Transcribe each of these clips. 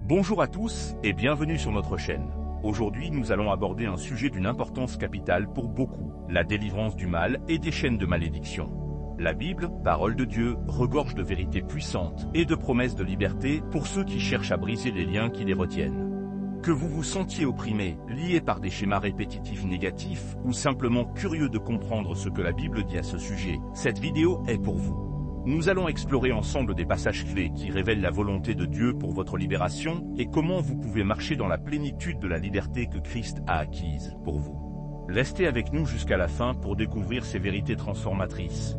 Bonjour à tous et bienvenue sur notre chaîne. Aujourd'hui, nous allons aborder un sujet d'une importance capitale pour beaucoup, la délivrance du mal et des chaînes de malédiction. La Bible, parole de Dieu, regorge de vérités puissantes et de promesses de liberté pour ceux qui cherchent à briser les liens qui les retiennent. Que vous vous sentiez opprimé, lié par des schémas répétitifs négatifs ou simplement curieux de comprendre ce que la Bible dit à ce sujet, cette vidéo est pour vous. Nous allons explorer ensemble des passages clés qui révèlent la volonté de Dieu pour votre libération et comment vous pouvez marcher dans la plénitude de la liberté que Christ a acquise pour vous. Restez avec nous jusqu'à la fin pour découvrir ces vérités transformatrices.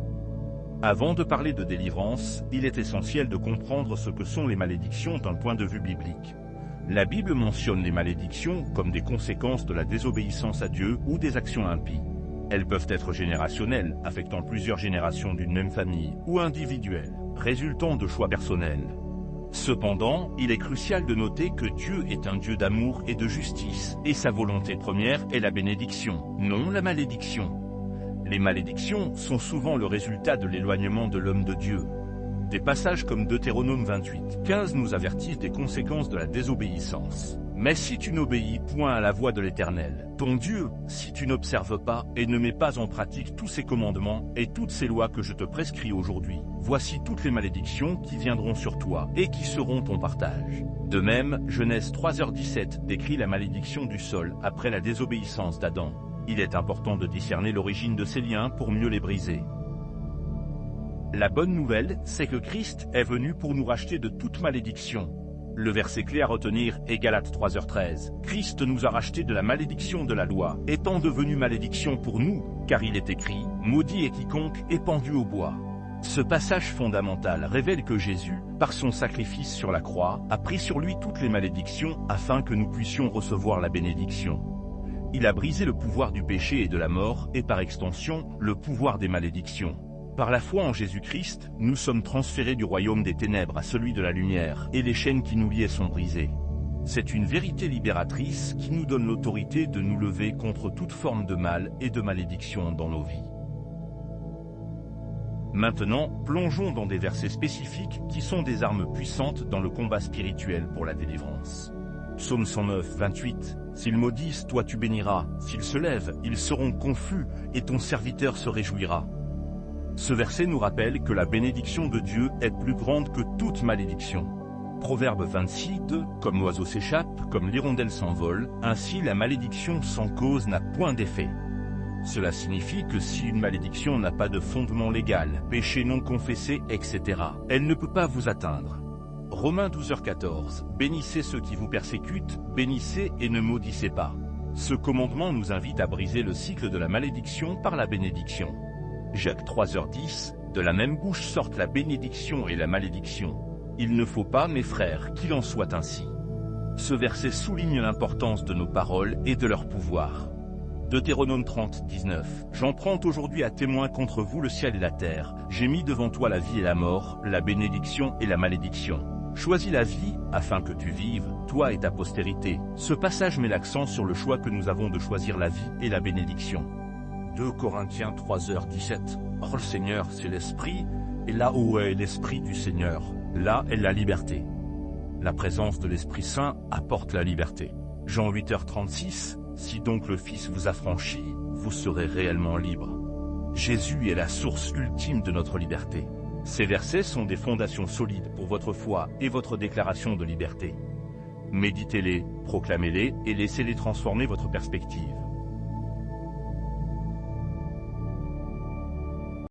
Avant de parler de délivrance, il est essentiel de comprendre ce que sont les malédictions d'un point de vue biblique. La Bible mentionne les malédictions comme des conséquences de la désobéissance à Dieu ou des actions impies. Elles peuvent être générationnelles, affectant plusieurs générations d'une même famille, ou individuelles, résultant de choix personnels. Cependant, il est crucial de noter que Dieu est un Dieu d'amour et de justice, et sa volonté première est la bénédiction, non la malédiction. Les malédictions sont souvent le résultat de l'éloignement de l'homme de Dieu. Des passages comme Deutéronome 28:15 nous avertissent des conséquences de la désobéissance. Mais si tu n'obéis point à la voix de l'Éternel, ton Dieu, si tu n'observes pas et ne mets pas en pratique tous ses commandements et toutes ces lois que je te prescris aujourd'hui, voici toutes les malédictions qui viendront sur toi et qui seront ton partage. De même, Genèse 3h17 décrit la malédiction du sol après la désobéissance d'Adam. Il est important de discerner l'origine de ces liens pour mieux les briser. La bonne nouvelle, c'est que Christ est venu pour nous racheter de toute malédiction. Le verset clé à retenir est Galates 3h13. Christ nous a rachetés de la malédiction de la loi, étant devenu malédiction pour nous, car il est écrit « Maudit est quiconque est pendu au bois ». Ce passage fondamental révèle que Jésus, par son sacrifice sur la croix, a pris sur lui toutes les malédictions afin que nous puissions recevoir la bénédiction. Il a brisé le pouvoir du péché et de la mort, et par extension, le pouvoir des malédictions. Par la foi en Jésus-Christ, nous sommes transférés du royaume des ténèbres à celui de la lumière, et les chaînes qui nous liaient sont brisées. C'est une vérité libératrice qui nous donne l'autorité de nous lever contre toute forme de mal et de malédiction dans nos vies. Maintenant, plongeons dans des versets spécifiques qui sont des armes puissantes dans le combat spirituel pour la délivrance. Psaume 109, 28. S'ils maudissent, toi tu béniras, s'ils se lèvent, ils seront confus, et ton serviteur se réjouira. Ce verset nous rappelle que la bénédiction de Dieu est plus grande que toute malédiction. Proverbe 26:2, comme l'oiseau s'échappe, comme l'hirondelle s'envole, ainsi la malédiction sans cause n'a point d'effet. Cela signifie que si une malédiction n'a pas de fondement légal, péché non confessé, etc., elle ne peut pas vous atteindre. Romains 12h14, bénissez ceux qui vous persécutent, bénissez et ne maudissez pas. Ce commandement nous invite à briser le cycle de la malédiction par la bénédiction. Jacques 3h10, de la même bouche sortent la bénédiction et la malédiction. Il ne faut pas, mes frères, qu'il en soit ainsi. Ce verset souligne l'importance de nos paroles et de leur pouvoir. Deutéronome 30:19, j'en prends aujourd'hui à témoin contre vous le ciel et la terre, j'ai mis devant toi la vie et la mort, la bénédiction et la malédiction. Choisis la vie, afin que tu vives, toi et ta postérité. Ce passage met l'accent sur le choix que nous avons de choisir la vie et la bénédiction. 2 Corinthiens 3h17. Or le Seigneur c'est l'Esprit, et là où est l'Esprit du Seigneur, là est la liberté. La présence de l'Esprit Saint apporte la liberté. Jean 8h36. Si donc le Fils vous affranchit, vous serez réellement libre. Jésus est la source ultime de notre liberté. Ces versets sont des fondations solides pour votre foi et votre déclaration de liberté. Méditez-les, proclamez-les et laissez-les transformer votre perspective.